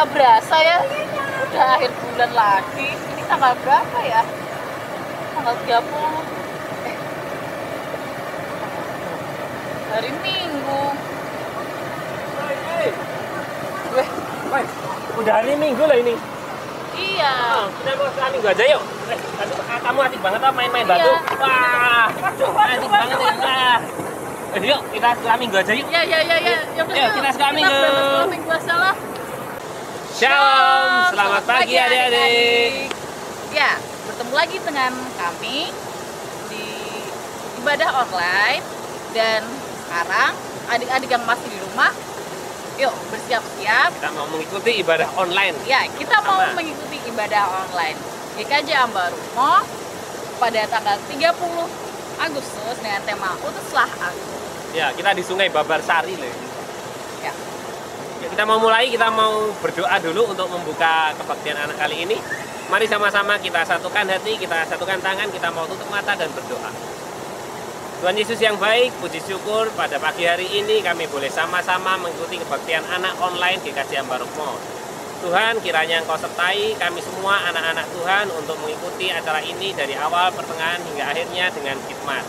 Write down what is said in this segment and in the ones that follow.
nggak berasa ya, udah akhir bulan lagi. Ini tanggal berapa ya? Tanggal 30. Hari Minggu. Woi, udah hari Minggu lah ini. Iya. Kita mau ke Minggu aja yuk. Kamu asik banget apa main-main batu? Wah, asik banget ya. Nah. Yuk, kita ke Minggu aja yuk. Ya. Yuk, kita ke Minggu. Kita Minggu salah. Shalom, selamat pagi adik-adik. Ya, bertemu lagi dengan kami di ibadah online. Dan sekarang adik-adik yang masih di rumah, yuk bersiap-siap. Kita mau mengikuti ibadah online. Ya, kita mau mengikuti ibadah online GKJ Ambarumo pada tanggal 30 Agustus dengan tema Utuslah Aku. Ya, kita di Sungai Babarsari loh. Ya. Ya, kita mau mulai, kita mau berdoa dulu untuk membuka kebaktian anak kali ini. Mari sama-sama kita satukan hati, kita satukan tangan, kita mau tutup mata dan berdoa. Tuhan Yesus yang baik, puji syukur pada pagi hari ini kami boleh sama-sama mengikuti kebaktian anak online GKJ Ambarumo. Tuhan, kiranya Engkau sertai kami semua anak-anak Tuhan untuk mengikuti acara ini dari awal, pertengahan, hingga akhirnya dengan khidmat.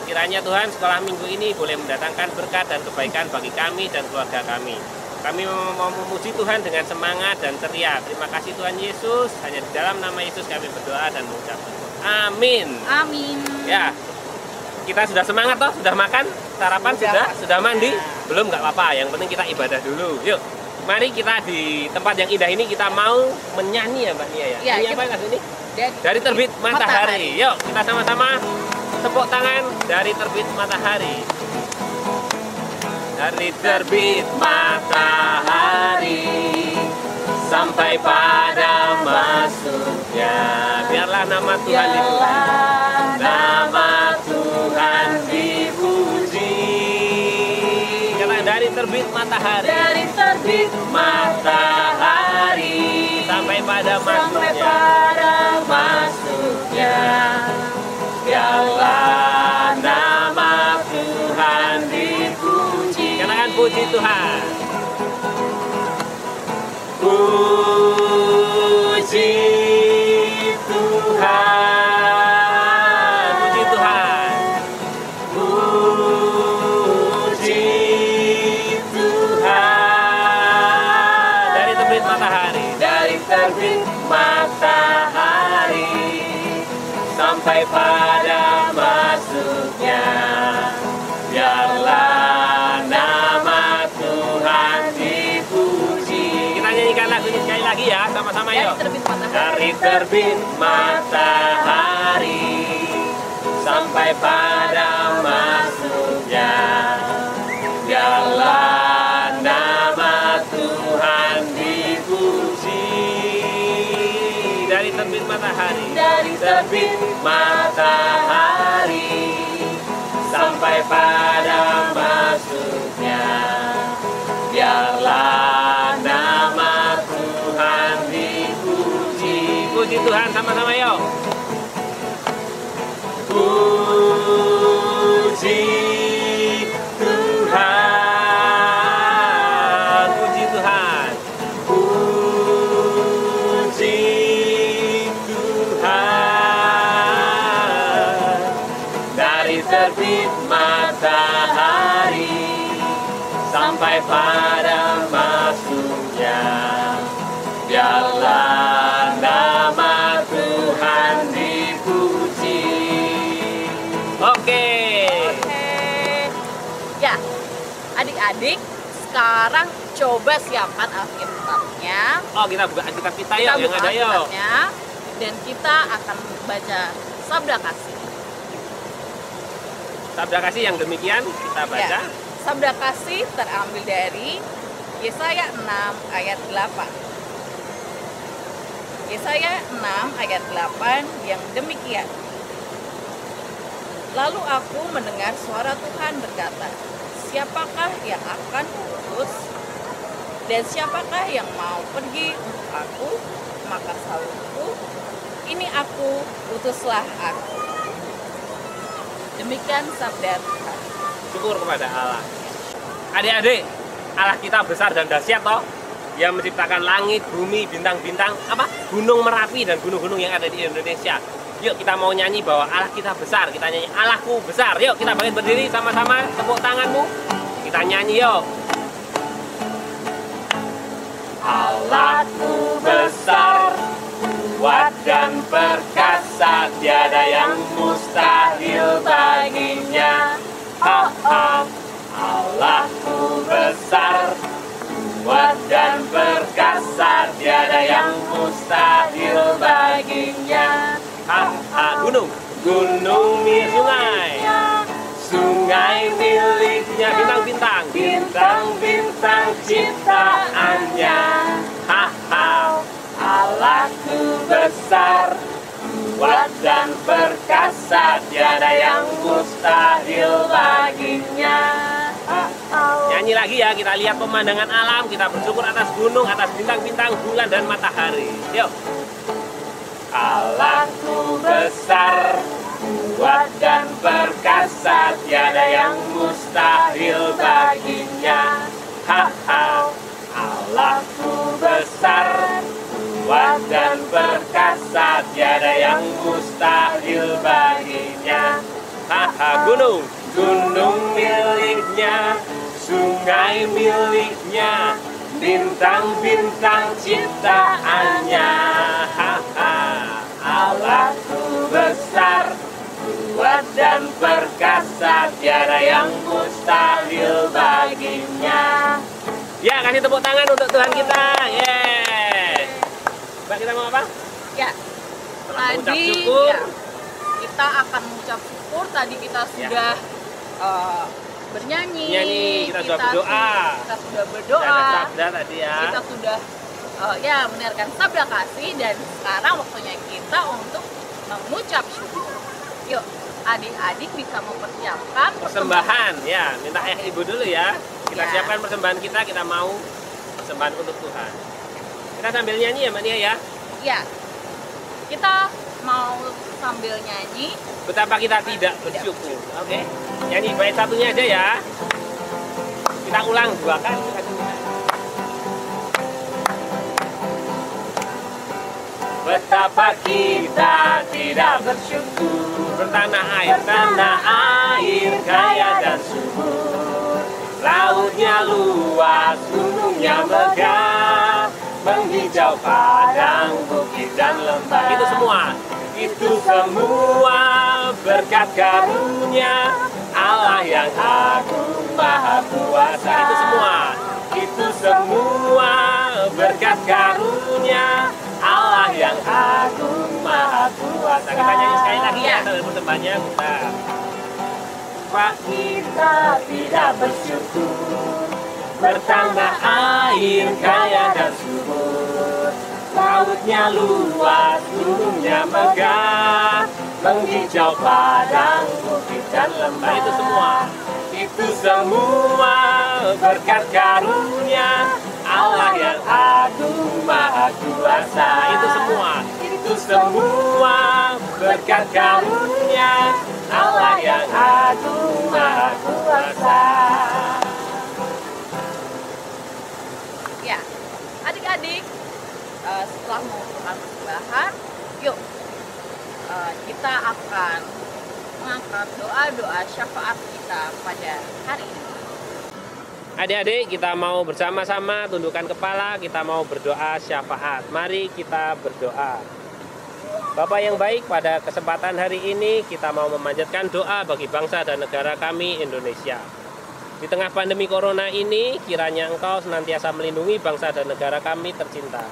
Kiranya Tuhan, sekolah minggu ini boleh mendatangkan berkat dan kebaikan bagi kami dan keluarga kami. Kami mau memuji Tuhan dengan semangat dan ceria. Terima kasih Tuhan Yesus. Hanya di dalam nama Yesus kami berdoa dan mengucap amin. Amin. Ya, kita sudah semangat toh, sudah makan, sarapan sudah mandi, belum nggak apa-apa. Yang penting kita ibadah dulu. Yuk, mari kita di tempat yang indah ini kita mau menyanyi ya Mbak Nia ya. Ini apa lagu ini? Dari terbit matahari. Yuk, kita sama-sama tepuk tangan dari terbit matahari. Dari terbit matahari sampai pada masuknya, biarlah nama Tuhan dipuji. Nama Tuhan dipuji. Karena dari terbit matahari. Dari terbit matahari sampai pada masuknya, biarlah nama Tuhan dipuji. Katakan puji Tuhan. Puji Tuhan. Puji Tuhan. Puji Tuhan. Dari terbit matahari. Dari terbit matahari sampai pada masuknya, biarlah nama Tuhan dipuji. Kita nyanyikan lagu ini sekali lagi ya, sama-sama yuk. Dari terbit matahari sampai pada masuknya, biarlah nama Tuhan dipuji. Dari terbit matahari. Dari terbit matahari sampai pada masuknya, biarlah nama Tuhan dipuji. Puji Tuhan sama-sama yuk. Puji Tuhan. Puji Tuhan. Puji Tuhan. Dari terbit matahari sampai pada masuknya, biarlah nama Tuhan dipuji. Oke. Ya, adik-adik, sekarang coba siapkan Alkitabnya. Oh, kita buka Alkitab kita yuk, yang ada yuk. Dan kita akan baca Sabda Kasih. Sabda Kasih yang demikian kita baca. Ya, Sabda Kasih terambil dari Yesaya 6 ayat 8. Yesaya 6 ayat 8 yang demikian. Lalu aku mendengar suara Tuhan berkata, siapakah yang akan kuutus? Dan siapakah yang mau pergi untuk aku? Maka sahutku, ini aku, utuslah aku. Demikian sabda Tuhan. Syukur kepada Allah. Adik-adik, Allah kita besar dan dahsyat toh. yang menciptakan langit, bumi, bintang-bintang, gunung Merapi dan gunung-gunung yang ada di Indonesia. Yuk kita mau nyanyi bahwa Allah kita besar. Kita nyanyi Allahku besar. Yuk kita bangkit berdiri sama-sama, tepuk tanganmu. Kita nyanyi yuk. Allahku besar, kuat dan perkasa, tiada yang mustahil baginya. Allahku besar, kuat dan perkasa, tiada yang mustahil baginya. Gunung milik sungai, sungai miliknya, bintang-bintang, bintang-bintang ciptaannya. Allahku besar, kuat dan perkasa, tiada yang mustahil baginya. Nyanyi lagi ya, kita lihat pemandangan alam, kita bersyukur atas gunung, atas bintang-bintang, bulan dan matahari. Yuk. Allahku besar, kuat dan perkasa, tiada yang mustahil baginya. Allahku besar, kuat dan perkasa, tiada yang mustahil baginya. Gunung miliknya, sungai miliknya, bintang-bintang ciptaannya. Allahku besar, kuat dan perkasa, tiada yang mustahil baginya. Ya, kasih tepuk tangan untuk Tuhan kita. Mbak, kita mau apa? Ya, tadi ya, kita akan mengucap syukur. Tadi kita sudah bernyanyi, kita sudah berdoa. Kita sudah berdoa. Sabda tadi ya. Kita sudah mendengarkan sabda kasih, dan sekarang waktunya kita untuk mengucap syukur. Yuk, adik-adik bisa mempersiapkan persembahan. Ya, minta ayah ibu dulu ya. Kita Ya. siapkan persembahan kita mau persembahan untuk Tuhan. Kita sambil nyanyi ya Mbak Nia ya. Ya, kita mau sambil nyanyi. Betapa kita tidak bersyukur. Oke. Nyanyi bait satunya aja ya. Kita ulang 2 kali. Betapa kita tidak bersyukur. Tanah air kaya dan subur. Lautnya luas, gunungnya megah, menghijau padang, bukit dan lembah. Itu semua berkat karunia Allah yang agung maha kuasa. Itu semua berkat karunia Allah yang agung maha kuasa. Kita nyanyi sekali lagi ya, dalam persembahannya kita. Pak, kita tidak bersyukur. Bertanah air kaya dan subur, lautnya luas, gunungnya megah, menghijau padang, bukit dan lembah. Itu semua berkat karunia Allah yang agung maha kuasa. Itu semua berkat karunia Allah yang agung maha kuasa. Ya, adik-adik, setelah mengumpulkan persembahan, yuk kita akan mengangkat doa-doa syafaat kita pada hari ini. Adik-adik, kita mau bersama-sama tundukkan kepala, kita mau berdoa syafaat. Mari kita berdoa. Bapa yang baik, pada kesempatan hari ini kita mau memanjatkan doa bagi bangsa dan negara kami Indonesia. Di tengah pandemi corona ini, kiranya Engkau senantiasa melindungi bangsa dan negara kami tercinta.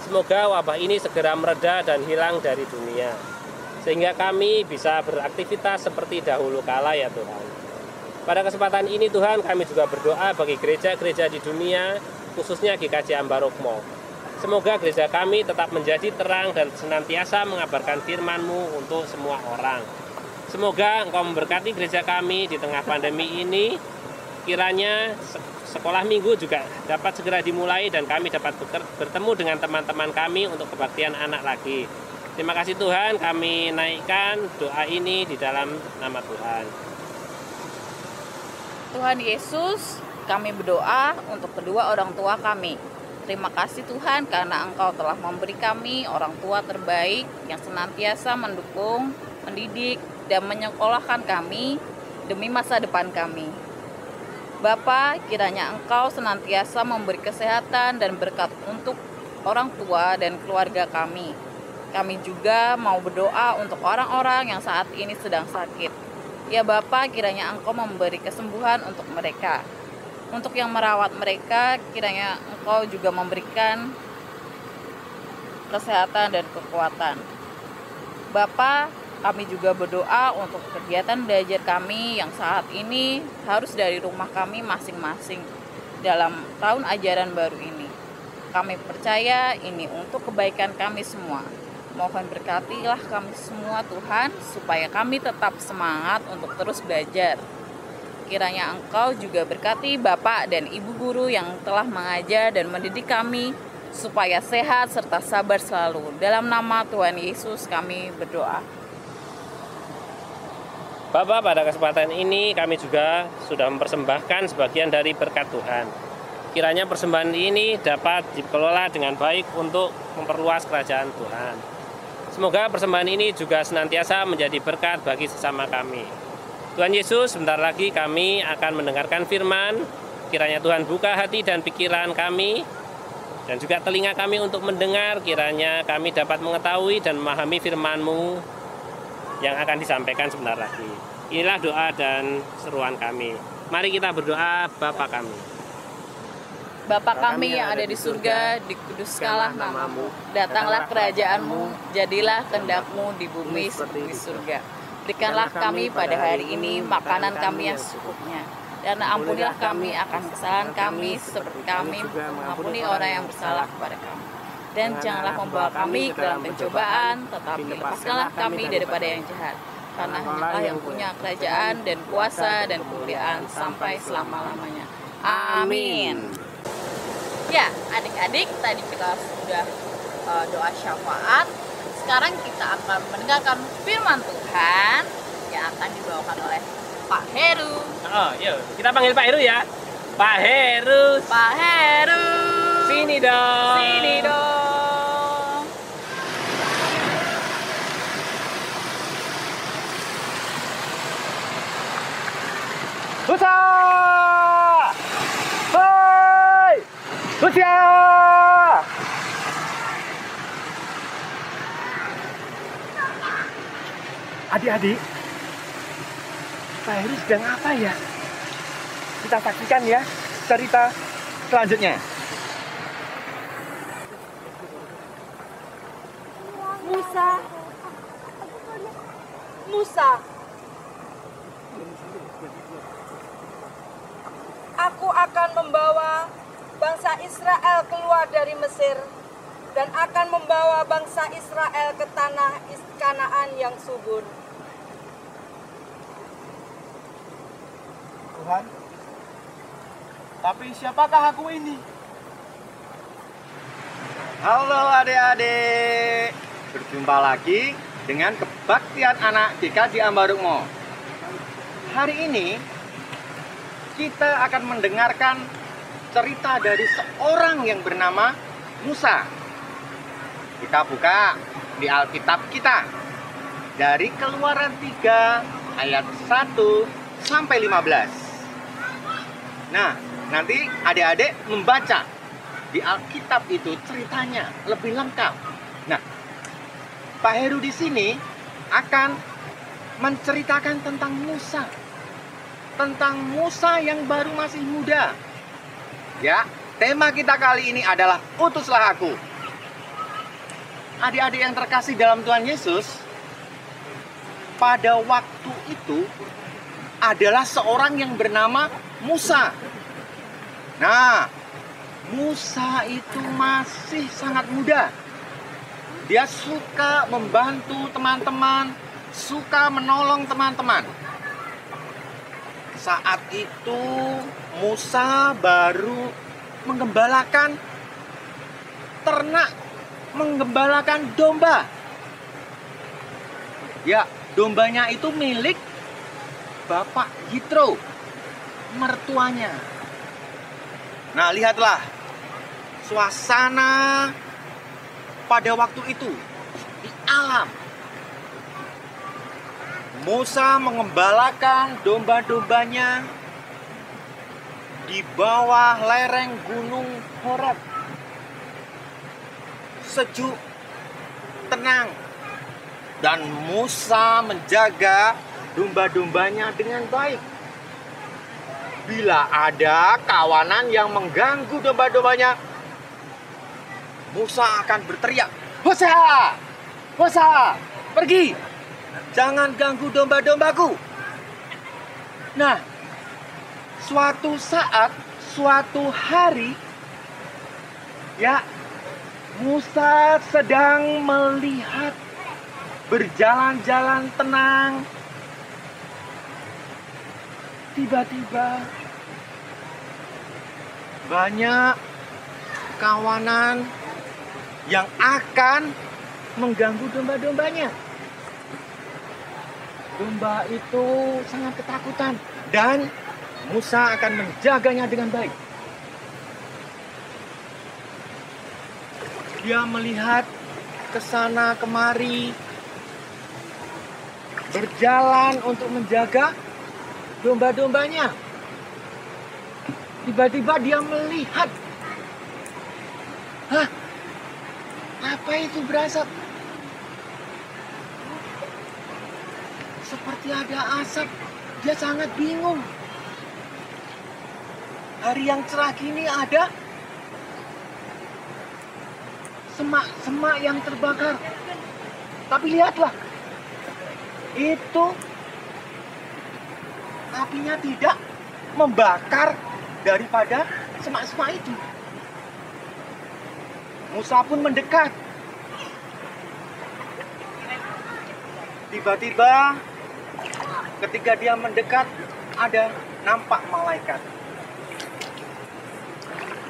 Semoga wabah ini segera mereda dan hilang dari dunia, sehingga kami bisa beraktivitas seperti dahulu kala ya Tuhan. Pada kesempatan ini Tuhan, kami juga berdoa bagi gereja-gereja di dunia, khususnya GKJ Ambarukmo. Semoga gereja kami tetap menjadi terang dan senantiasa mengabarkan firman-Mu untuk semua orang. Semoga Engkau memberkati gereja kami di tengah pandemi ini. Kiranya sekolah minggu juga dapat segera dimulai dan kami dapat bertemu dengan teman-teman kami untuk kebaktian anak lagi. Terima kasih Tuhan, kami naikkan doa ini di dalam nama Tuhan. Tuhan Yesus, kami berdoa untuk kedua orang tua kami, Terima kasih Tuhan karena Engkau telah memberi kami orang tua terbaik yang senantiasa mendukung, mendidik, dan menyekolahkan kami demi masa depan kami. Bapa, kiranya Engkau senantiasa memberi kesehatan dan berkat untuk orang tua dan keluarga kami. Kami juga mau berdoa untuk orang-orang yang saat ini sedang sakit. Ya Bapa, kiranya Engkau memberi kesembuhan untuk mereka. Untuk yang merawat mereka, kiranya Engkau juga memberikan kesehatan dan kekuatan. Bapa, kami juga berdoa untuk kegiatan belajar kami yang saat ini harus dari rumah kami masing-masing dalam tahun ajaran baru ini. Kami percaya ini untuk kebaikan kami semua. Mohon berkatilah kami semua Tuhan, supaya kami tetap semangat untuk terus belajar. Kiranya Engkau juga berkati Bapak dan Ibu guru yang telah mengajar dan mendidik kami, supaya sehat serta sabar selalu. Dalam nama Tuhan Yesus kami berdoa. Bapak, pada kesempatan ini kami juga sudah mempersembahkan sebagian dari berkat Tuhan. Kiranya persembahan ini dapat dikelola dengan baik untuk memperluas kerajaan Tuhan. Semoga persembahan ini juga senantiasa menjadi berkat bagi sesama kami. Tuhan Yesus, sebentar lagi kami akan mendengarkan firman. Kiranya Tuhan buka hati dan pikiran kami dan juga telinga kami untuk mendengar. Kiranya kami dapat mengetahui dan memahami firman-Mu yang akan disampaikan sebentar lagi. Inilah doa dan seruan kami. Mari kita berdoa. Bapa kami. Bapa kami yang ada di surga, dikuduskanlah nama-Mu. Datanglah kerajaan-Mu, jadilah kehendak-Mu di bumi seperti di surga. Berikanlah kami pada hari ini makanan kami yang secukupnya. Dan ampunilah kami akan kesalahan kami seperti kami mengampuni orang yang bersalah kepada kami. Dan janganlah membawa kami ke dalam pencobaan, tetapi lepaskanlah kami daripada yang jahat. Karena Hanyalah yang punya kerajaan dan kuasa dan kemuliaan sampai selama-lamanya. Amin. Ya, adik-adik, tadi kita sudah doa syafaat. Sekarang kita akan mendengarkan firman Tuhan yang akan dibawakan oleh Pak Heru. Oh, yuk. Kita panggil Pak Heru ya. Pak Heru. Pak Heru. Sini dong. Sini dong. Nusa! Hai! Nusa! Adik-adik, Pak Heru sedang apa ya? Kita saksikan ya cerita selanjutnya. Musa, aku akan membawa bangsa Israel keluar dari Mesir dan akan membawa bangsa Israel ke tanah Kanaan yang subur. Tuhan, tapi siapakah aku ini? Halo adik-adik, berjumpa lagi dengan kebaktian anak GKJ Ambarukmo. Hari ini kita akan mendengarkan cerita dari seorang yang bernama Musa. Kita buka di Alkitab kita dari Keluaran 3 ayat 1 sampai 15. Nah, nanti adik-adik membaca di Alkitab itu ceritanya lebih lengkap. Nah, Pak Heru di sini akan menceritakan tentang Musa. Tentang Musa yang baru masih muda. Ya, tema kita kali ini adalah utuslah aku. Adik-adik yang terkasih dalam Tuhan Yesus, pada waktu itu adalah seorang yang bernama Musa. Nah, Musa itu masih sangat muda. Dia suka membantu teman-teman, suka menolong teman-teman. Saat itu Musa baru menggembalakan ternak, menggembalakan domba. Ya, dombanya itu milik Bapak Yitro, mertuanya. Nah, lihatlah, suasana pada waktu itu di alam. Musa mengembalakan domba-dombanya di bawah lereng gunung Horeb. Sejuk, tenang, dan Musa menjaga domba-dombanya dengan baik. Bila ada kawanan yang mengganggu domba-dombanya, Musa akan berteriak, "Hosa! Hosa! Pergi! Jangan ganggu domba-dombaku." Nah, suatu saat, suatu hari, ya, Musa sedang melihat berjalan-jalan tenang. Tiba-tiba banyak kawanan yang akan mengganggu domba-dombanya. Domba itu sangat ketakutan dan Musa akan menjaganya dengan baik. Dia melihat ke sana kemari, berjalan untuk menjaga domba-dombanya. Tiba-tiba dia melihat, hah, apa itu berasap? Seperti ada asap. Dia sangat bingung. Hari yang cerah gini ada semak-semak yang terbakar. Tapi lihatlah, itu apinya tidak membakar daripada semak-semak itu. Musa pun mendekat. Tiba-tiba ketika dia mendekat, ada nampak malaikat.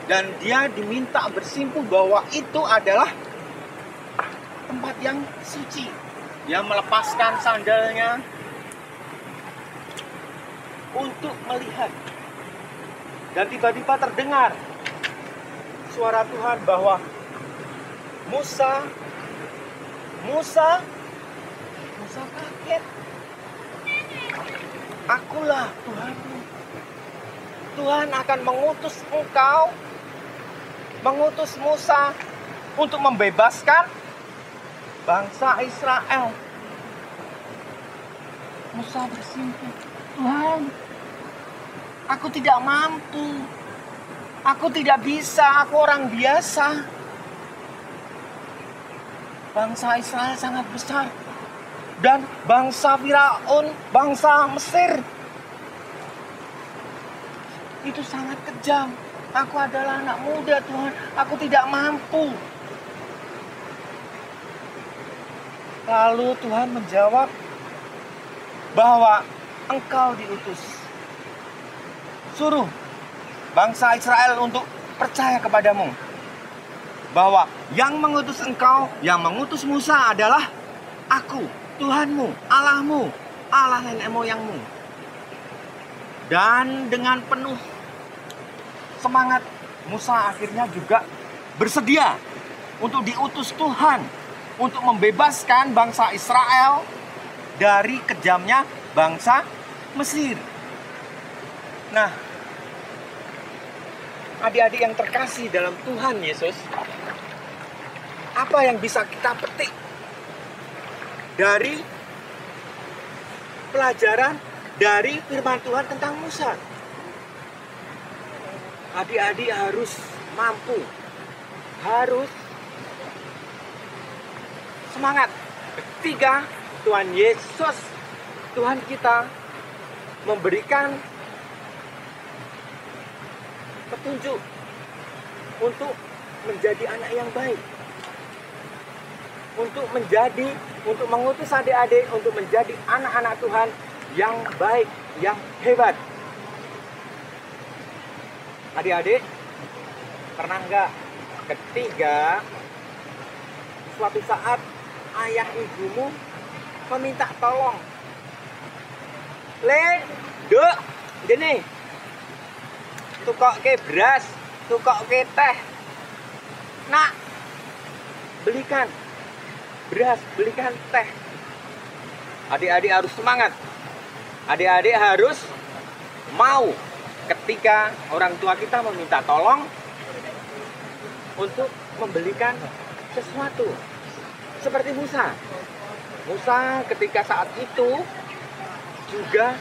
Dan dia diminta bersimpuh bahwa itu adalah tempat yang suci. Dia melepaskan sandalnya untuk melihat. Dan tiba-tiba terdengar suara Tuhan bahwa Musa kaget. Akulah Tuhanmu. Tuhan akan mengutus engkau, mengutus Musa untuk membebaskan bangsa Israel. Musa bersimpuh, Tuhan, aku tidak mampu. Aku tidak bisa, aku orang biasa. Bangsa Israel sangat besar. Dan bangsa Firaun, bangsa Mesir, itu sangat kejam. Aku adalah anak muda, Tuhan. Aku tidak mampu. Lalu Tuhan menjawab bahwa engkau diutus. Suruh bangsa Israel untuk percaya kepadamu. Bahwa yang mengutus engkau, yang mengutus Musa adalah aku, Tuhanmu, Allahmu, Allah nenek moyangmu. Dan dengan penuh semangat, Musa akhirnya juga bersedia untuk diutus Tuhan untuk membebaskan bangsa Israel dari kejamnya bangsa Mesir. Nah, adik-adik yang terkasih dalam Tuhan Yesus, apa yang bisa kita petik dari pelajaran dari firman Tuhan tentang Musa? Adik-adik harus mampu, harus semangat. Ketika Tuhan Yesus, Tuhan kita memberikan petunjuk untuk menjadi anak yang baik, untuk mengutus adik-adik untuk menjadi anak-anak Tuhan yang baik, yang hebat. Adik-adik, pernah nggak ketika suatu saat ayah ibumu meminta tolong, Duk, gini, tukok ke beras, tukok ke teh, nak, belikan beras, belikan teh. Adik-adik harus semangat. Adik-adik harus mau ketika orang tua kita meminta tolong untuk membelikan sesuatu. Seperti Musa. Musa ketika saat itu juga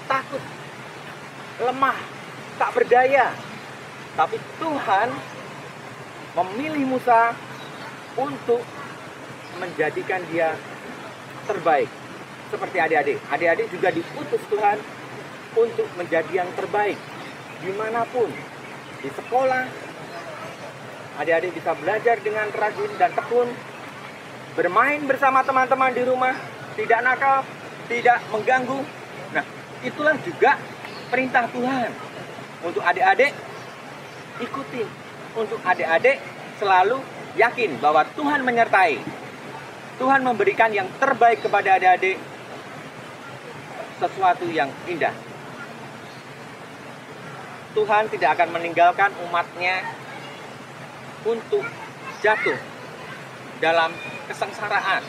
takut, lemah, tak berdaya. Tapi Tuhan memilih Musa untuk menjadikan dia terbaik. Seperti adik-adik. Adik-adik juga diutus Tuhan untuk menjadi yang terbaik. Dimanapun. Di sekolah, adik-adik bisa belajar dengan rajin dan tekun. Bermain bersama teman-teman di rumah. Tidak nakal, tidak mengganggu. Nah, itulah juga perintah Tuhan. Untuk adik-adik, ikuti. Untuk adik-adik selalu yakin bahwa Tuhan menyertai. Tuhan memberikan yang terbaik kepada adik-adik. Sesuatu yang indah. Tuhan tidak akan meninggalkan umatnya untuk jatuh dalam kesengsaraan.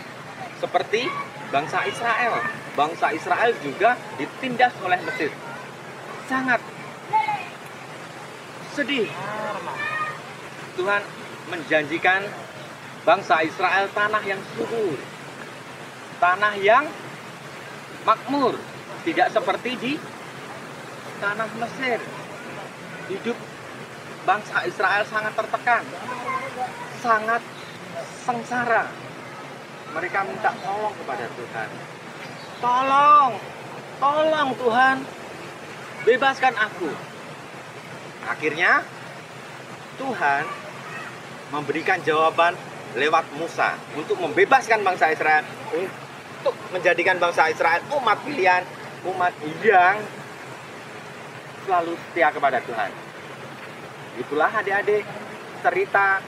Seperti bangsa Israel. Bangsa Israel juga ditindas oleh Mesir. Sangat sedih. Tuhan menjanjikan bangsa Israel tanah yang subur, tanah yang makmur, tidak seperti di tanah Mesir. Hidup bangsa Israel sangat tertekan, sangat sengsara. Mereka minta tolong kepada Tuhan. Tolong Tuhan, bebaskan aku. Akhirnya Tuhan memberikan jawaban lewat Musa untuk membebaskan bangsa Israel, untuk menjadikan bangsa Israel umat pilihan, umat yang selalu setia kepada Tuhan. Itulah adik-adik cerita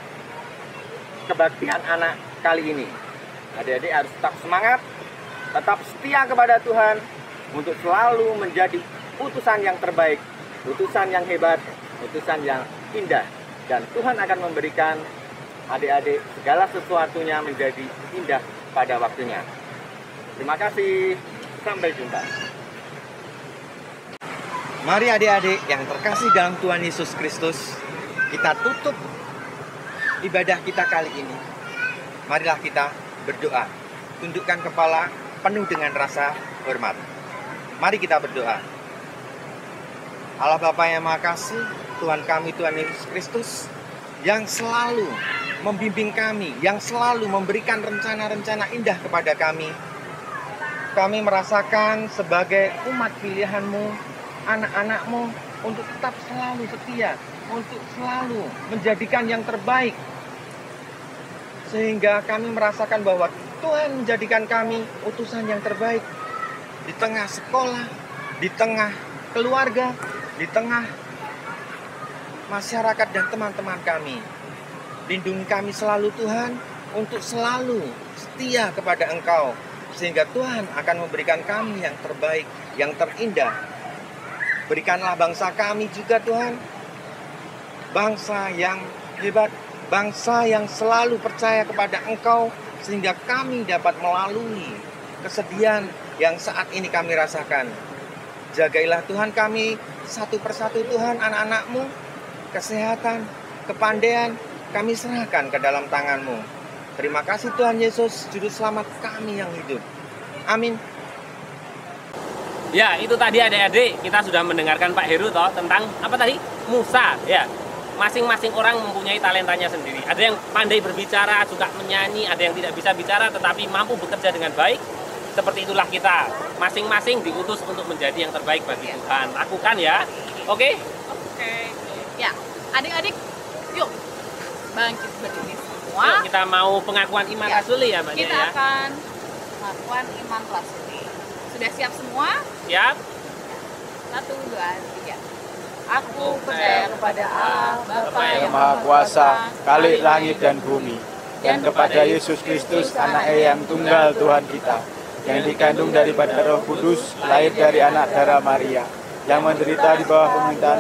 kebaktian anak kali ini. Adik-adik harus tetap semangat, tetap setia kepada Tuhan untuk selalu menjadi utusan yang terbaik, utusan yang hebat, utusan yang indah. Dan Tuhan akan memberikan adik-adik segala sesuatunya menjadi indah pada waktunya. Terima kasih, sampai jumpa. Mari adik-adik yang terkasih dalam Tuhan Yesus Kristus, kita tutup ibadah kita kali ini. Marilah kita berdoa, tundukkan kepala penuh dengan rasa hormat. Mari kita berdoa. Allah Bapa yang Maha Kasih, Tuhan kami, Tuhan Yesus Kristus, yang selalu membimbing kami, yang selalu memberikan rencana-rencana indah kepada kami. Kami merasakan sebagai umat pilihan-Mu, anak-anak-Mu, untuk tetap selalu setia, untuk selalu menjadikan yang terbaik. Sehingga kami merasakan bahwa Tuhan menjadikan kami utusan yang terbaik di tengah sekolah, di tengah keluarga, di tengah masyarakat dan teman-teman kami. Lindungi kami selalu Tuhan, untuk selalu setia kepada Engkau, sehingga Tuhan akan memberikan kami yang terbaik, yang terindah. Berikanlah bangsa kami juga Tuhan, bangsa yang hebat, bangsa yang selalu percaya kepada Engkau, sehingga kami dapat melalui kesedihan yang saat ini kami rasakan. Jagailah Tuhan kami satu persatu Tuhan, anak-anak-Mu, kesehatan, kepandaian, kami serahkan ke dalam tangan-Mu. Terima kasih Tuhan Yesus, Juru Selamat kami yang hidup. Amin. Ya, itu tadi adik-adik, kita sudah mendengarkan Pak Heru toh tentang apa tadi? Musa, ya. Masing-masing orang mempunyai talentanya sendiri. Ada yang pandai berbicara, suka menyanyi, ada yang tidak bisa bicara tetapi mampu bekerja dengan baik. Seperti itulah kita. Masing-masing diutus untuk menjadi yang terbaik bagi Tuhan. Lakukan ya. Oke? Oke. Ya, adik-adik, yuk bangkit berdiri semua. Yuk, kita mau pengakuan iman rasuli ya, Mbak Kita ya. akan pengakuan iman rasuli. Sudah siap semua? Siap. 1, 2, 3. Aku percaya kepada Allah, Bapa yang Maha Kuasa, Khalik langit dan bumi, dan kepada Yesus Kristus, Anak-Nya yang tunggal Tuhan kita, yang dikandung daripada Roh Kudus, lahir dari anak darah Maria, yang menderita di bawah pemerintahan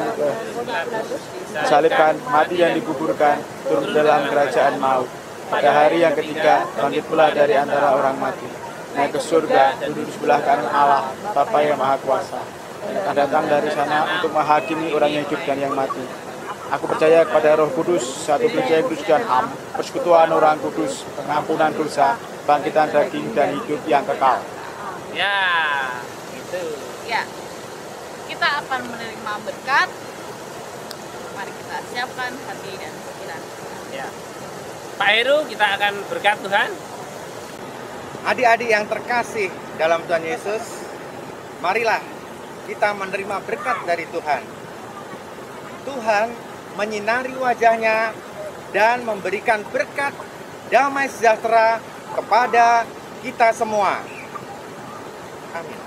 disalibkan, mati dan dikuburkan, turun dalam kerajaan maut. Pada hari yang ketiga, bangkit pula dari antara orang mati, naik ke surga, duduk di sebelah kanan Allah, Bapa yang Maha Kuasa, dan akan datang dari sana untuk menghakimi orang yang hidup dan yang mati. Aku percaya kepada Roh Kudus, satu gereja yang kudus dan am, persekutuan orang kudus, pengampunan dosa, bangkitan daging dan hidup yang kekal. Ya, gitu. Ya, kita akan menerima berkat. Mari kita siapkan hati dan pikiran. Ya. Pak Heru, kita akan berkat Tuhan. Adik-adik yang terkasih dalam Tuhan Yesus, marilah kita menerima berkat dari Tuhan. Tuhan menyinari wajahnya dan memberikan berkat damai sejahtera kepada kita semua. Amin.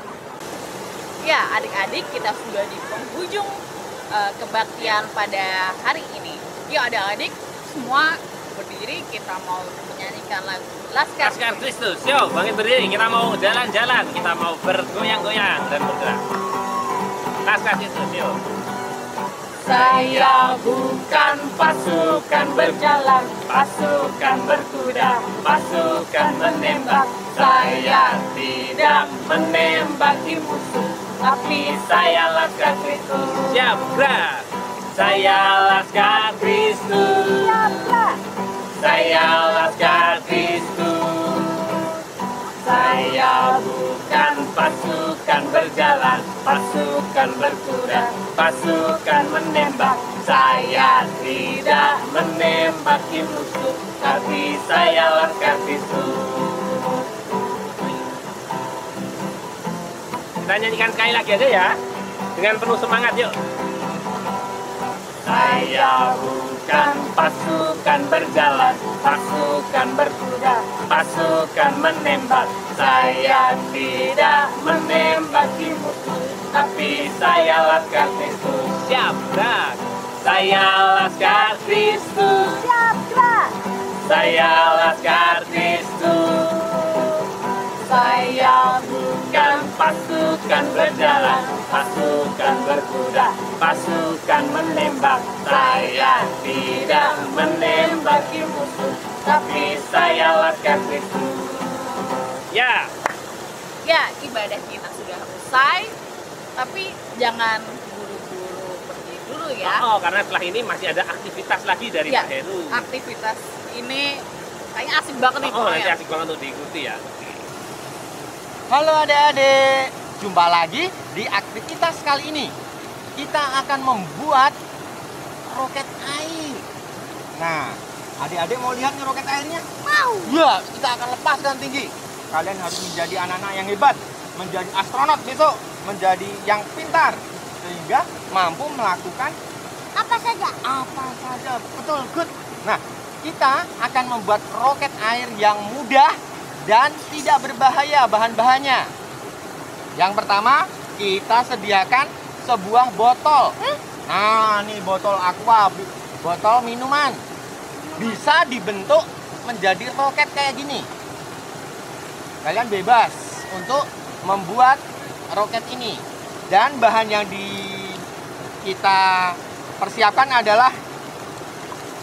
Ya, adik-adik, kita sudah di penghujung kebaktian pada hari ini. Yuk adik-adik, semua berdiri, kita mau menyanyikan lagu Laskar Kristus. Yuk, bangkit berdiri. Kita mau jalan-jalan, kita mau bergoyang-goyang dan bergerak. Laskar Kristus, yuk. Saya bukan pasukan berjalan, pasukan berkuda, pasukan menembak. Saya tidak menembaki musuh, tapi saya Laskar Kristus. Siap, gerak. Saya Laskar Kristus. Saya Laskar Kristus. Saya bukan pasukan berjalan, pasukan berkuda, pasukan menembak. Saya tidak menembaki musuh, tapi saya Laskar Kristus. Kita nyanyikan sekali lagi aja ya, dengan penuh semangat, yuk. Saya bukan pasukan berjalan, pasukan berkuda, pasukan menembak. Saya tidak menembaki musuh, tapi saya Laskar Kristus. Siap, gerak. Saya Laskar Kristus. Siap, gerak. Saya Laskar Kristus. Saya bukan pasukan berjalan, pasukan berkuda, pasukan menembak. Saya tidak menembaki musuh, tapi saya Laskar Kristus. Ya. Ya, ibadah kita sudah usai, tapi jangan buru-buru pergi dulu ya. Oh, karena setelah ini masih ada aktivitas lagi dari Ya, Pak Heru. aktivitas ini kayaknya asik banget nih. Oh, nanti pokoknya. asik banget untuk diikuti ya. Halo adik-adik, jumpa lagi di aktivitas kali ini. Kita akan membuat roket air. Nah, adik-adik mau lihat nih roket airnya? Mau. Ya, kita akan lepaskan tinggi. Kalian harus menjadi anak-anak yang hebat, menjadi astronot besok, menjadi yang pintar, sehingga mampu melakukan Apa saja? apa saja. Betul, good. Nah, kita akan membuat roket air yang mudah dan tidak berbahaya bahan-bahannya. Yang pertama, kita sediakan sebuah botol. Nah, ini botol aqua, botol minuman. Bisa dibentuk menjadi roket kayak gini. Kalian bebas untuk membuat roket ini. Dan bahan yang kita persiapkan adalah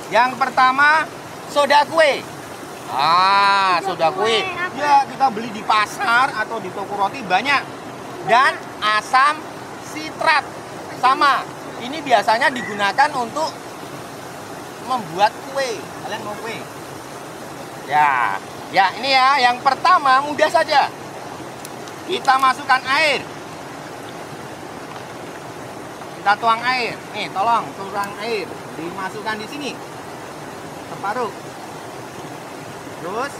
yang pertama, soda kue. Soda kue. Ya, kita beli di pasar atau di toko roti banyak. Dan asam sitrat sama. Ini biasanya digunakan untuk membuat kue. Kalian mau kue? Ya, ini ya. Yang pertama mudah saja. Kita masukkan air. Kita tuang air. Nih, tolong tuang air. Dimasukkan di sini. Separuh. Terus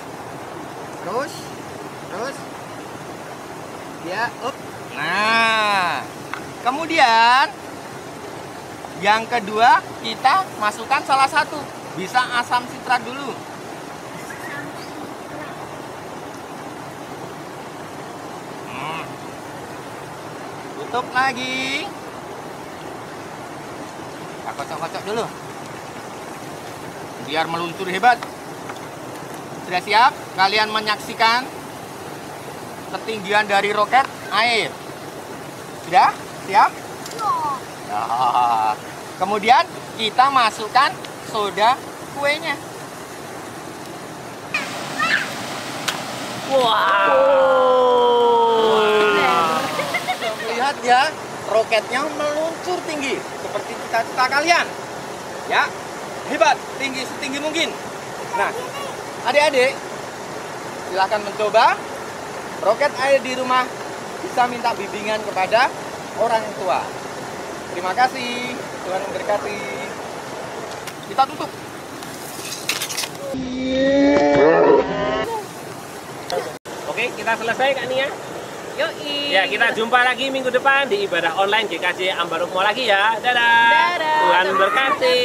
ya, up. Nah, kemudian yang kedua kita masukkan salah satu, bisa asam sitrat dulu. Tutup lagi. Kita kocok-kocok dulu biar meluncur hebat. Sudah siap? Kalian menyaksikan ketinggian dari roket air. Sudah? Siap? Nah, kemudian kita masukkan soda kuenya. Lihat ya, roketnya meluncur tinggi seperti cita-cita kalian. Ya, hebat, tinggi setinggi mungkin. Nah, adik-adik, silahkan mencoba. Roket air di rumah bisa minta bimbingan kepada orang tua. Terima kasih, Tuhan memberkati. Kita tutup. Oke, kita selesai Kak Nia. Yoi. Ya, kita jumpa lagi minggu depan di ibadah online GKJ Ambarukmo lagi ya. Dadah. Dadah. Tuhan berkati.